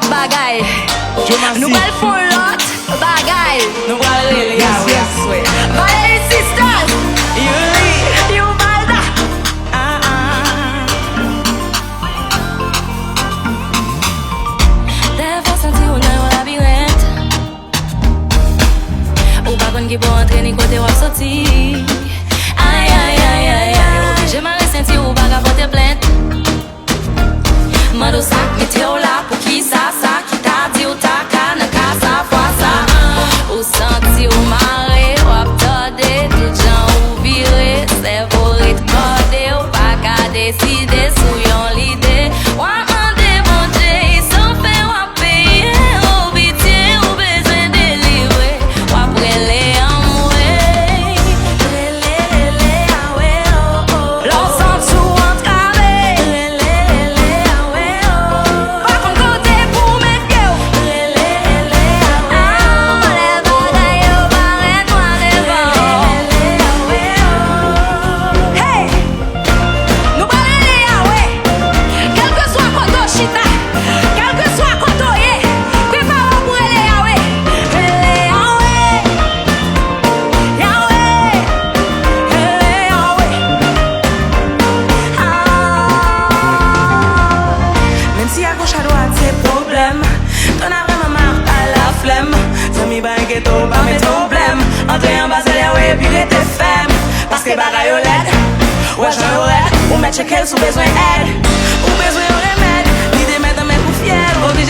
Bagay, nou pal fon lot. Bagay, nou pal lele Yahweh. Vale sisters, you balda. Devo senti ou nan yon labirent, ou pa kon ki pou entre ni kote wap soti. Ay, ay, ay, ay, ay, oblige man resenti ou pa ka pote plente. Mando sak mete ou la pou kisa sa, ki ta di ou ta ka nan kasa fwa sa. Ou santi ou mare, wap tode, tout jan ou vire, servo rit kode, ou pa ka deside sou yon lide. Wap mande bon Dje, son fe wap peye, ou bitye ou bezwen delivre, wap rele amwe. Rele, rele, awe, oh, oh. Lò sant sou antrave, rele, rele, awe, oh. Pa kon kote pou met yo, rele, rele, awe, oh. Le bagay yo paret mwa devan, rele, awe, oh. Hey, nou pa rele awe, quel que soit koto chita, quel que soit koto ye, prepare pou rele awe, rele awe, Yahweh, rele awe. Même si à gauche à droite c'est problème, t'en as vraiment marre à la flemme. Ça m'y va ghetto, pas mes problèmes. Entrer en bas c'est Yahweh puis les faible. Parce que bagaille au LED, ouais j'en aurais. Ou mettre checker sous besoin d'aide, ou besoin de remède. L'idée mettre dans mes coups fiers, obligé